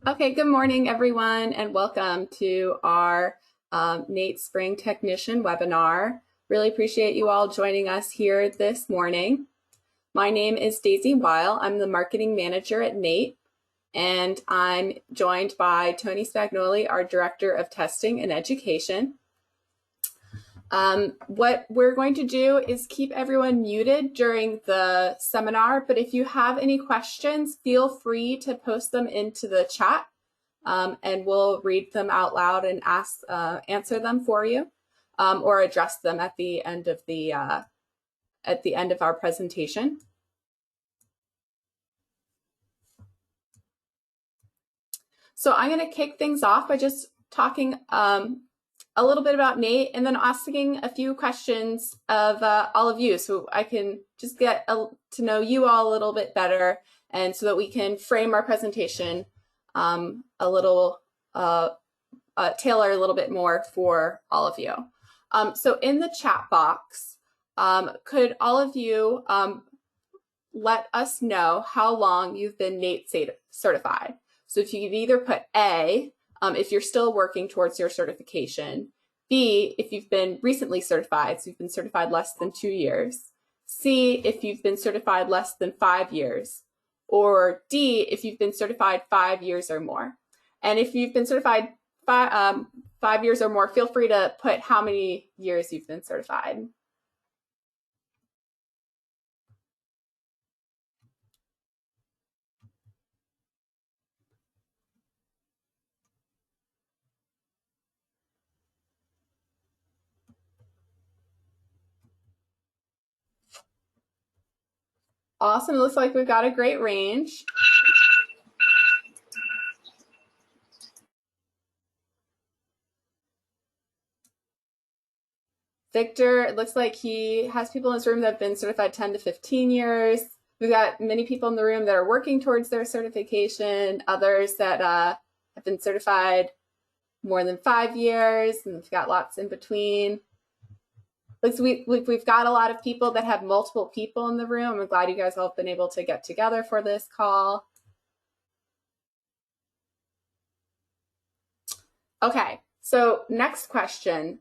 Okay, good morning, everyone, and welcome to our NATE Spring Technician webinar. Really appreciate you all joining us here this morning. My name is Daisy Weil. I'm the Marketing Manager at NATE, and I'm joined by Tony Spagnoli, our Director of Testing and Education. What we're going to do is keep everyone muted during the seminar, but if you have any questions, feel free to post them into the chat, and we'll read them out loud and answer them for you, or address them at the end of our presentation. So I'm going to kick things off by just talking a little bit about NATE and then asking a few questions of all of you, so I can just get to know you all a little bit better, and so that we can frame our presentation a little, tailor a little bit more for all of you. So in the chat box, could all of you let us know how long you've been NATE certified? So if you could either put A, if you're still working towards your certification, B, if you've been recently certified, so you've been certified less than 2 years, C, if you've been certified less than 5 years, or D, if you've been certified 5 years or more. And if you've been certified 5 years or more, feel free to put how many years you've been certified. Awesome, it looks like we've got a great range. Victor, it looks like he has people in his room that have been certified 10 to 15 years. We've got many people in the room that are working towards their certification, others that have been certified more than 5 years, and we've got lots in between. We've got a lot of people that have multiple people in the room. I'm glad you guys all have been able to get together for this call. Okay, so next question.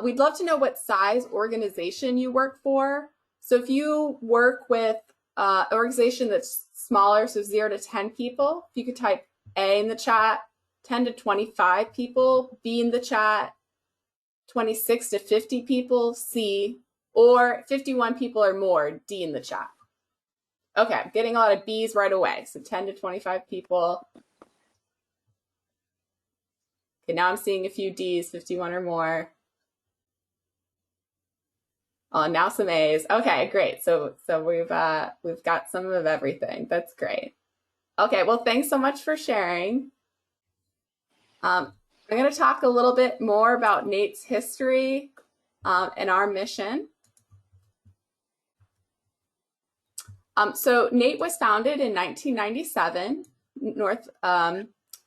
We'd love to know what size organization you work for. So if you work with an organization that's smaller, so 0 to 10 people, if you could type A in the chat, 10 to 25 people, B in the chat, 26 to 50 people, C, or 51 people or more, D in the chat. Okay, I'm getting a lot of B's right away, so 10 to 25 people. Okay, now I'm seeing a few D's, 51 or more. Oh, now some A's. Okay, great. So we've got some of everything. That's great. Okay, well, thanks so much for sharing. I'm going to talk a little bit more about NATE's history and our mission. So NATE was founded in 1997.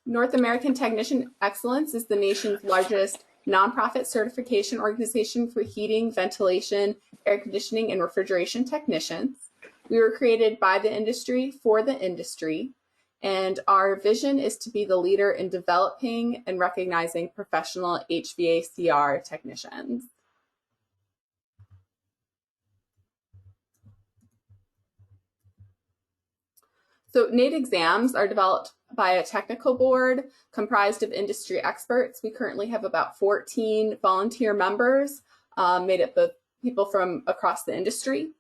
North American Technician Excellence is the nation's largest nonprofit certification organization for heating, ventilation, air conditioning, and refrigeration technicians. We were created by the industry for the industry, and our vision is to be the leader in developing and recognizing professional HVACR technicians. So NATE exams are developed by a technical board comprised of industry experts. We currently have about 14 volunteer members made up of people from across the industry.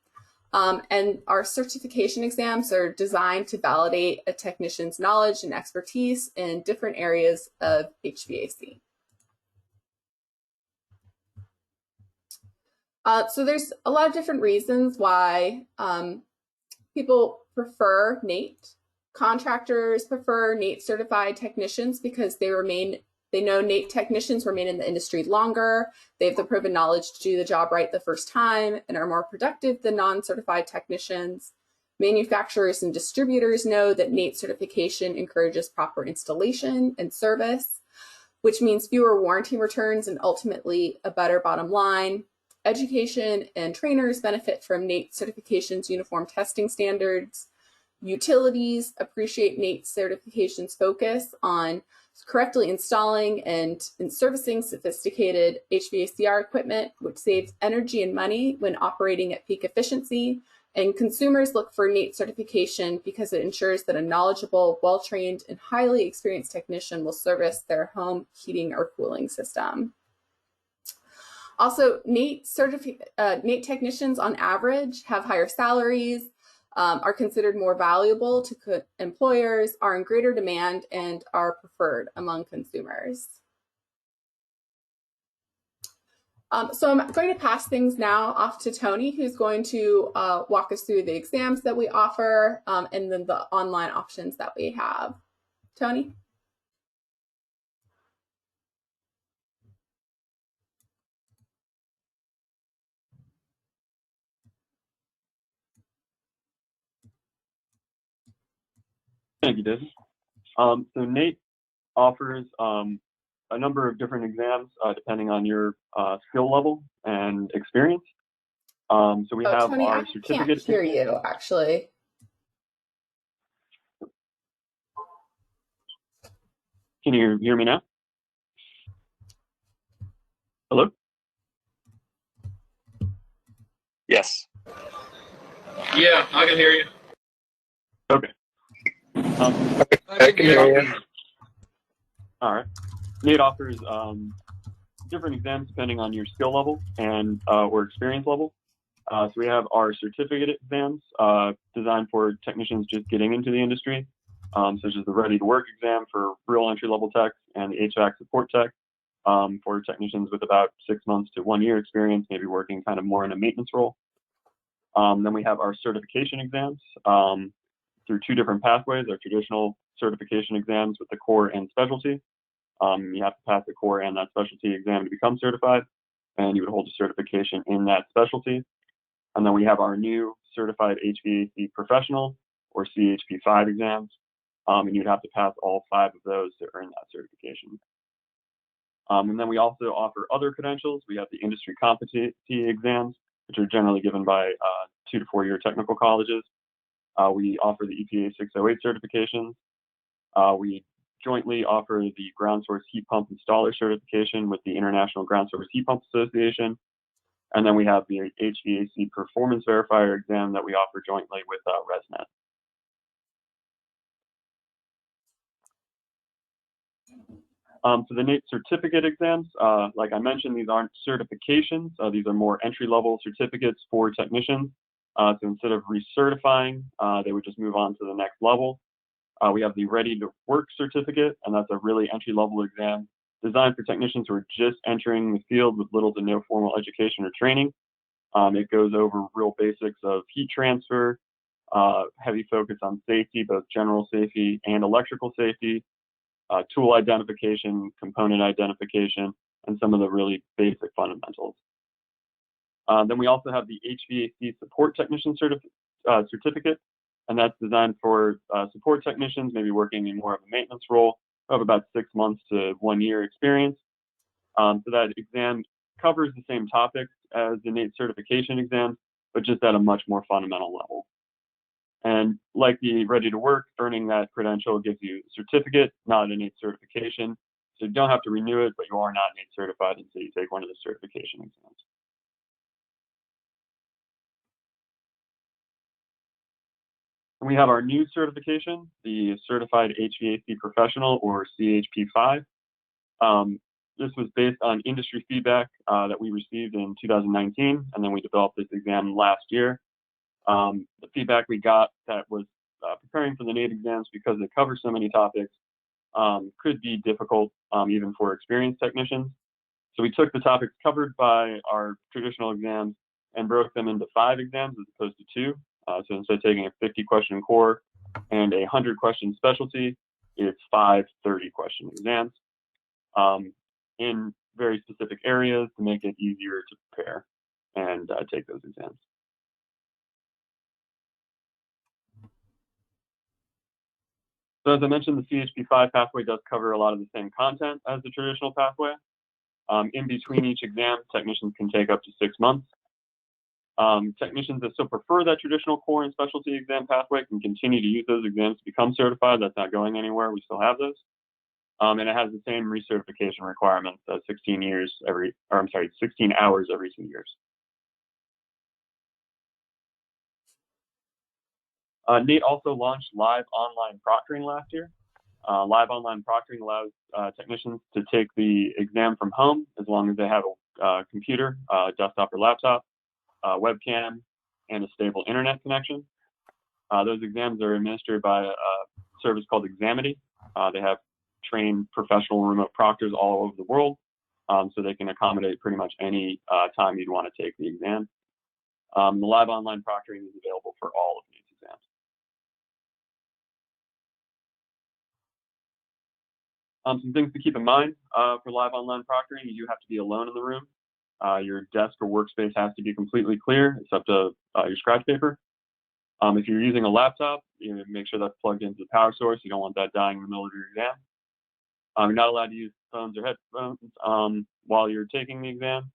And our certification exams are designed to validate a technician's knowledge and expertise in different areas of HVAC. So there's a lot of different reasons why people prefer NATE. Contractors prefer NATE certified technicians because they know NATE technicians remain in the industry longer. They have the proven knowledge to do the job right the first time and are more productive than non-certified technicians. Manufacturers and distributors know that NATE certification encourages proper installation and service, which means fewer warranty returns and ultimately a better bottom line. Education and trainers benefit from NATE certification's uniform testing standards. Utilities appreciate NATE certification's focus on correctly installing and servicing sophisticated HVACR equipment, which saves energy and money when operating at peak efficiency. And consumers look for NATE certification because it ensures that a knowledgeable, well-trained, and highly experienced technician will service their home heating or cooling system. Also, NATE technicians on average have higher salaries, are considered more valuable to employers, are in greater demand, and are preferred among consumers. So I'm going to pass things now off to Tony, who's going to walk us through the exams that we offer and then the online options that we have. Tony? Thank you, David. So NATE offers a number of different exams depending on your skill level and experience. So we have Tony, our I certificate. Can't hear you, actually. Can you hear me now? Hello? Yes. Yeah, I can hear you. Okay. I can hear you. All right. NATE offers different exams depending on your skill level and or experience level. So we have our certificate exams designed for technicians just getting into the industry, such as the Ready to Work exam for real entry-level techs and the HVAC support tech for technicians with about 6 months to 1 year experience, maybe working kind of more in a maintenance role. Then we have our certification exams through 2 different pathways, our traditional certification exams with the core and specialty. You have to pass the core and that specialty exam to become certified, and you would hold a certification in that specialty. And then we have our new Certified HVAC Professional, or CHP5 exams, and you'd have to pass all 5 of those to earn that certification. And then we also offer other credentials. We have the industry competency exams, which are generally given by 2 to 4 year technical colleges. We offer the EPA 608 certifications. We jointly offer the ground source heat pump installer certification with the International Ground Source Heat Pump Association. And then we have the HVAC performance verifier exam that we offer jointly with ResNet. For the NATE certificate exams, like I mentioned, these aren't certifications. These are more entry-level certificates for technicians. So instead of recertifying, they would just move on to the next level. We have the Ready to Work certificate, and that's a really entry-level exam designed for technicians who are just entering the field with little to no formal education or training. It goes over real basics of heat transfer, heavy focus on safety, both general safety and electrical safety, tool identification, component identification, and some of the really basic fundamentals. Then we also have the HVAC support technician certificate, and that's designed for support technicians, maybe working in more of a maintenance role, of about 6 months to 1 year experience. So that exam covers the same topics as the NATE certification exam, but just at a much more fundamental level. And like the Ready to Work, earning that credential gives you a certificate, not a NATE certification. So you don't have to renew it, but you are not NATE certified until you take one of the certification exams. And we have our new certification, the Certified HVAC Professional, or CHP5. This was based on industry feedback that we received in 2019, and then we developed this exam last year. The feedback we got that was preparing for the NATE exams, because they cover so many topics, could be difficult even for experienced technicians. So we took the topics covered by our traditional exams and broke them into 5 exams as opposed to 2. So instead of taking a 50-question core and a 100-question specialty, it's 5 30-question exams in very specific areas to make it easier to prepare and take those exams. So as I mentioned, the CHP5 pathway does cover a lot of the same content as the traditional pathway. In between each exam, technicians can take up to 6 months. Technicians that still prefer that traditional core and specialty exam pathway can continue to use those exams to become certified. That's not going anywhere. We still have those. And it has the same recertification requirements as 16 hours every 2 years. NATE also launched live online proctoring last year. Live online proctoring allows technicians to take the exam from home as long as they have a computer, desktop or laptop, webcam, and a stable internet connection. Those exams are administered by a service called Examity. They have trained professional remote proctors all over the world, so they can accommodate pretty much any time you'd want to take the exam. The live online proctoring is available for all of these exams. Some things to keep in mind for live online proctoring: you do have to be alone in the room. Your desk or workspace has to be completely clear, except your scratch paper. If you're using a laptop, make sure that's plugged into the power source. You don't want that dying in the middle of your exam. You're not allowed to use phones or headphones while you're taking the exam.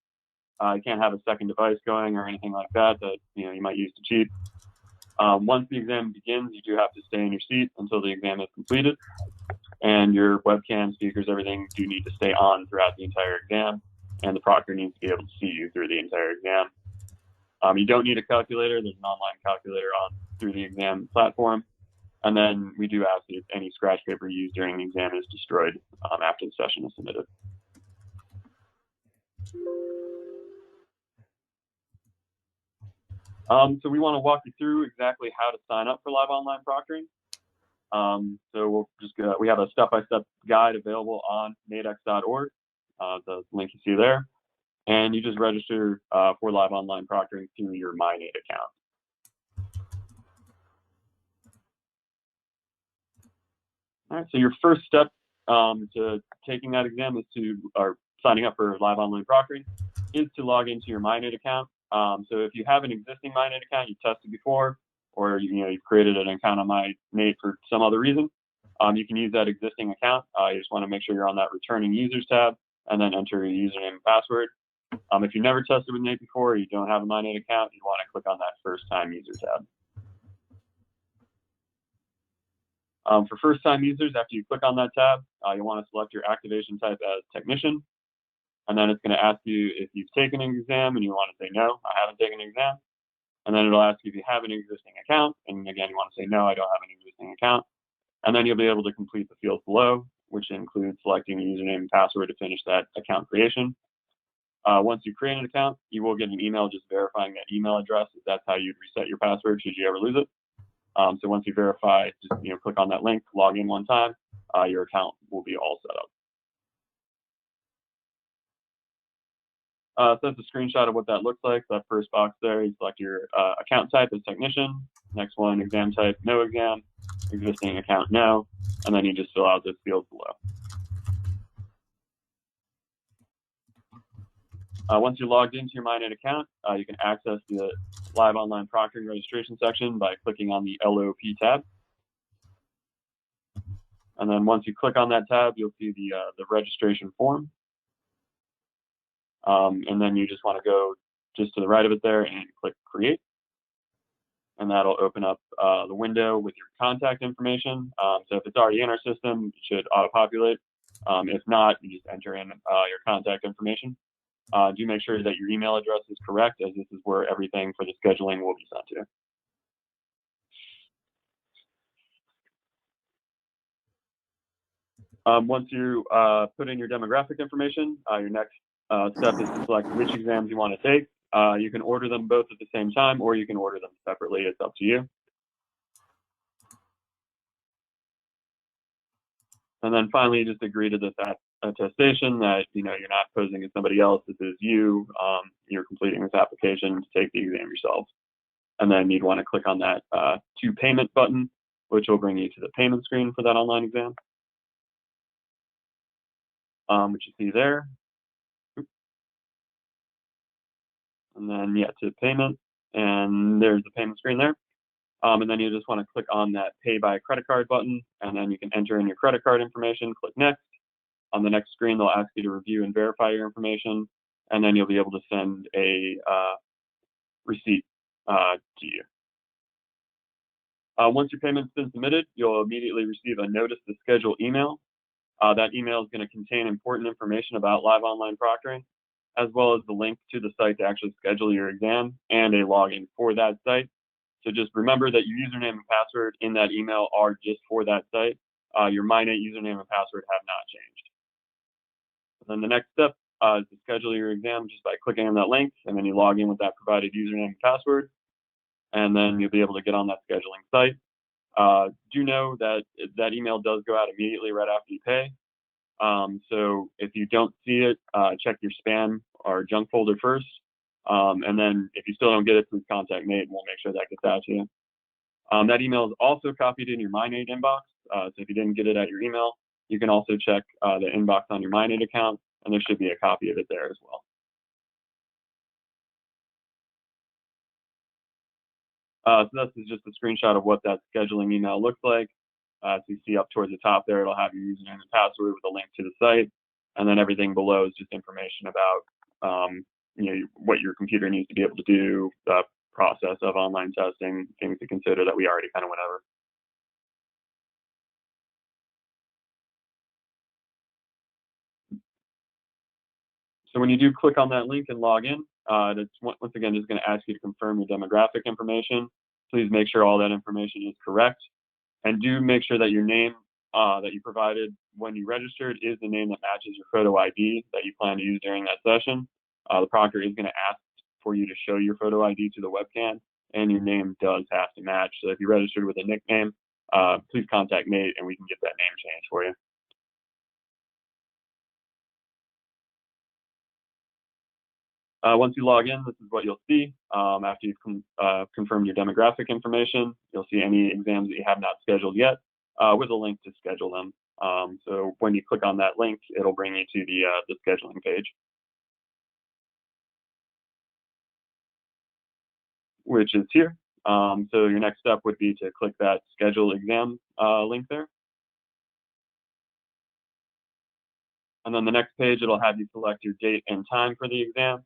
You can't have a second device going or anything like that you might use to cheat. Once the exam begins, you do have to stay in your seat until the exam is completed. And your webcam, speakers, everything do need to stay on throughout the entire exam. And the proctor needs to be able to see you through the entire exam. You don't need a calculator. There's an online calculator through the exam platform. And then we do ask if any scratch paper used during the exam is destroyed after the session is submitted. So we want to walk you through exactly how to sign up for live online proctoring. So we have a step-by-step guide available on natex.org, the link you see there. And you just register for live online proctoring through your MyNate account. All right, so your first step to taking that exam or signing up for live online proctoring is to log into your MyNate account. So if you have an existing MyNate account you've tested before, or you've created an account on MyNate for some other reason, you can use that existing account. You just want to make sure you're on that returning users tab and then enter your username and password. If you've never tested with NATE before, or you don't have a MyNate account, you want to click on that first time user tab. For first time users, after you click on that tab, you'll want to select your activation type as technician. And then it's going to ask you if you've taken an exam, and you want to say no, I haven't taken an exam. And then it'll ask you if you have an existing account. And again, you want to say no, I don't have an existing account. And then you'll be able to complete the fields below, which includes selecting a username and password to finish that account creation. Once you create an account, you will get an email just verifying that email address. That's how you'd reset your password should you ever lose it. So once you verify, just click on that link, log in one time, your account will be all set up. So that's a screenshot of what that looks like. That first box there, you select your account type as technician. Next one, exam type, no exam. Existing account, no. And then you just fill out those fields below. Once you're logged into your MyNate account, you can access the live online proctoring registration section by clicking on the LOP tab. And then once you click on that tab, you'll see the registration form. And then you just want to go just to the right of it there and click create. And that'll open up the window with your contact information. So if it's already in our system, it should auto-populate. If not, you just enter in your contact information. Do make sure that your email address is correct, as this is where everything for the scheduling will be sent to. Once you put in your demographic information, your next step is to select which exams you want to take. You can order them both at the same time, or you can order them separately. It's up to you. And then finally, just agree to this attestation that you're not posing as somebody else. This is you. You're completing this application to take the exam yourself. And then you'd want to click on that to payment button, which will bring you to the payment screen for that online exam, which you see there. And then to payment, and there's the payment screen there. And then you just want to click on that pay by credit card button, and then you can enter in your credit card information, click next. On the next screen, they'll ask you to review and verify your information, and then you'll be able to send a receipt to you. Once your payment's been submitted, you'll immediately receive a notice to schedule email. That email is going to contain important information about live online proctoring, as well as the link to the site to actually schedule your exam and a login for that site. So just remember that your username and password in that email are just for that site. Your MyNate username and password have not changed. And then the next step is to schedule your exam just by clicking on that link, and then you log in with that provided username and password, and then you'll be able to get on that scheduling site. Do know that that email does go out immediately right after you pay. So if you don't see it, check your spam or junk folder first. And then if you still don't get it, please contact Nate and we'll make sure that gets out to you. That email is also copied in your MyNate inbox. So if you didn't get it at your email, you can also check the inbox on your MyNate account, and there should be a copy of it there as well. So this is just a screenshot of what that scheduling email looks like. So you see up towards the top there, it'll have your username and password with a link to the site, and then everything below is just information about what your computer needs to be able to do, the process of online testing, things to consider that we already kind of went over. So when you do click on that link and log in, it's once again just going to ask you to confirm your demographic information. Please make sure all that information is correct, and do make sure that your name that you provided when you registered is the name that matches your photo ID that you plan to use during that session. The proctor is going to ask for you to show your photo ID to the webcam, and your name does have to match. So if you registered with a nickname, please contact Nate and we can get that name changed for you. Once you log in, this is what you'll see. After you've confirmed your demographic information, you'll see any exams that you have not scheduled yet with a link to schedule them. So when you click on that link, it'll bring you to the scheduling page, which is here. So your next step would be to click that schedule exam link there. And then the next page, it'll have you select your date and time for the exam.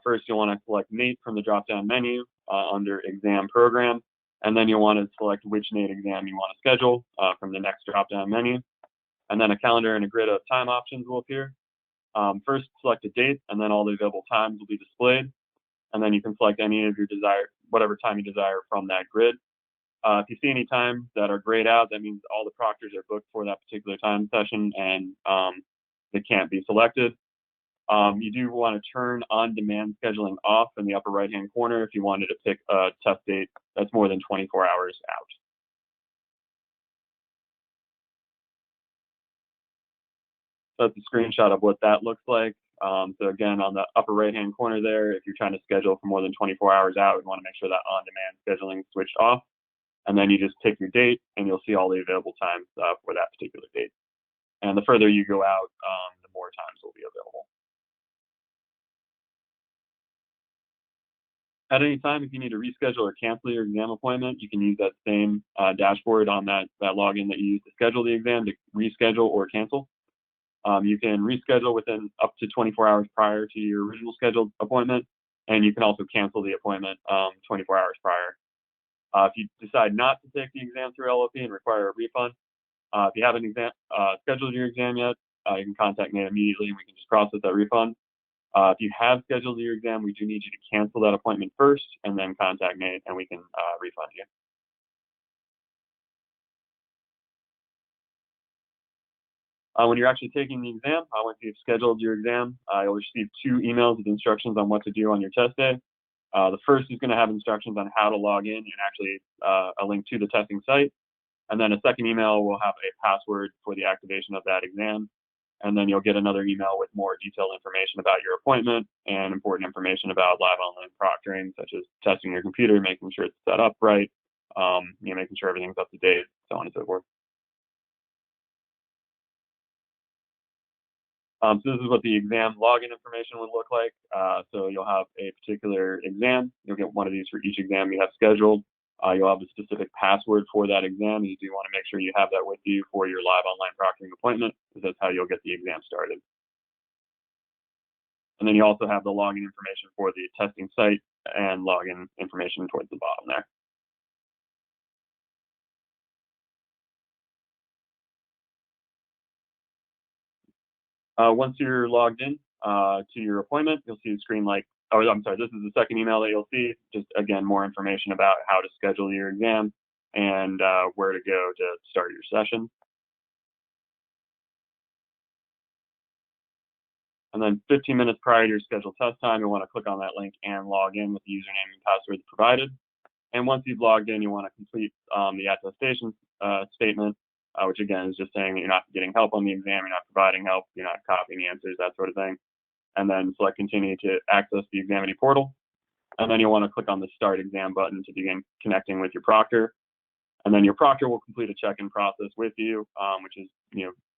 First, you'll want to select Nate from the drop-down menu under Exam Program, and then you'll want to select which Nate exam you want to schedule from the next drop-down menu. And then a calendar and a grid of time options will appear. First, select a date, and then all the available times will be displayed. And then you can select any of your whatever time you desire from that grid. If you see any times that are grayed out, that means all the proctors are booked for that particular time session, and they can't be selected. You do want to turn on-demand scheduling off in the upper right-hand corner if you wanted to pick a test date that's more than 24 hours out. So that's a screenshot of what that looks like. So again, on the upper right-hand corner there, if you're trying to schedule for more than 24 hours out, you want to make sure that on-demand scheduling is switched off. And then you just pick your date, and you'll see all the available times for that particular date. And the further you go out, the more times will be available. At any time, if you need to reschedule or cancel your exam appointment, you can use that same dashboard on that login that you used to schedule the exam to reschedule or cancel. You can reschedule within up to 24 hours prior to your original scheduled appointment, and you can also cancel the appointment 24 hours prior. If you decide not to take the exam through LOP and require a refund, if you haven't scheduled your exam yet, you can contact Nate immediately and we can just process that refund. If you have scheduled your exam, we do need you to cancel that appointment first and then contact Nate and we can refund you. When you're actually taking the exam, once you've scheduled your exam, you'll receive 2 emails with instructions on what to do on your test day. The first is going to have instructions on how to log in and actually a link to the testing site. And then a second email will have a password for the activation of that exam. And then you'll get another email with more detailed information about your appointment and important information about live online proctoring, such as testing your computer, making sure it's set up right, making sure everything's up to date, so on and so forth. So this is what the exam login information would look like. So you'll have a particular exam. You'll get one of these for each exam you have scheduled. You'll have a specific password for that exam. You do want to make sure you have that with you for your live online proctoring appointment, because that's how you'll get the exam started. And then you also have the login information for the testing site and login information towards the bottom there. Once you're logged in to your appointment, you'll see a screen like, oh, I'm sorry, this is the second email that you'll see. Just again, more information about how to schedule your exam and where to go to start your session. And then 15 minutes prior to your scheduled test time, you'll want to click on that link and log in with the username and password provided. And once you've logged in, you want to complete the attestation statement, which again is just saying that you're not getting help on the exam, you're not providing help, you're not copying the answers, that sort of thing. And then select continue to access the Examity portal. And then you'll want to click on the start exam button to begin connecting with your proctor. And then your proctor will complete a check-in process with you, which is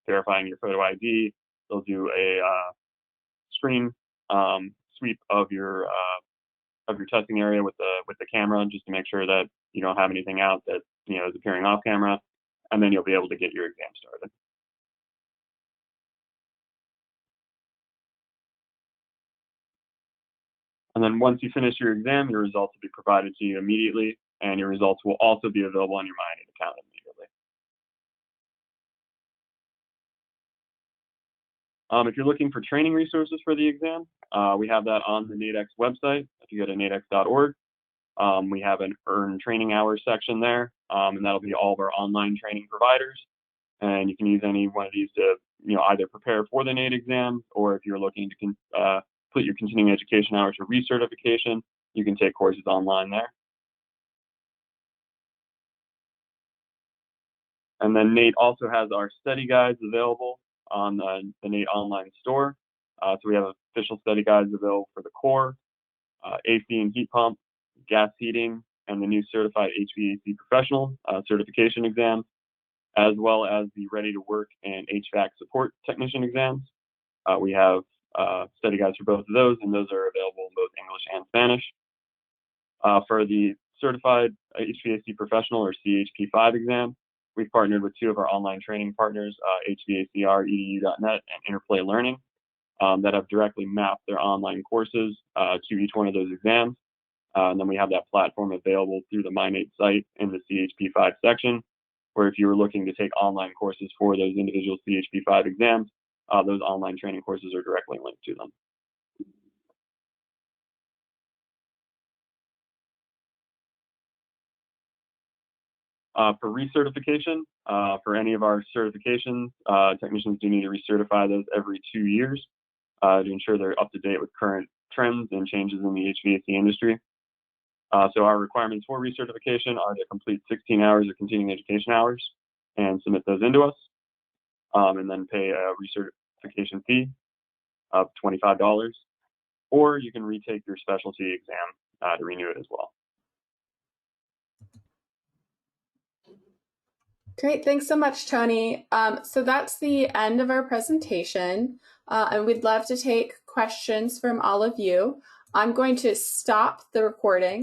verifying your photo ID. They'll do a screen sweep of your testing area with the camera, just to make sure that you don't have anything out that is appearing off camera, and then you'll be able to get your exam started. And then once you finish your exam, your results will be provided to you immediately, and your results will also be available on your MyNate account immediately. If you're looking for training resources for the exam, we have that on the NATEX website. If you go to natex.org, we have an earn training hours section there, and that'll be all of our online training providers. And you can use any one of these to either prepare for the NATE exam, or if you're looking to put your continuing education hours for recertification, you can take courses online there. And then NATE also has our study guides available on the NATE online store. So we have official study guides available for the core, AC and heat pump, gas heating, and the new Certified HVAC Professional certification exams, as well as the Ready to Work and HVAC Support Technician exams. We have study guides for both of those, and those are available in both English and Spanish. For the Certified HVAC Professional or CHP5 exam, we've partnered with two of our online training partners, HVACR, edu.net, and Interplay Learning, that have directly mapped their online courses to each one of those exams. And then we have that platform available through the MyNate site in the CHP5 section, where if you were looking to take online courses for those individual CHP5 exams, those online training courses are directly linked to them. For recertification, for any of our certifications, technicians do need to recertify those every 2 years to ensure they're up to date with current trends and changes in the HVAC industry. So our requirements for recertification are to complete 16 hours of continuing education hours and submit those into us, and then pay a recertification fee of $25, or you can retake your specialty exam to renew it as well. Great, thanks so much, Tony. So that's the end of our presentation, and we'd love to take questions from all of you. I'm going to stop the recording.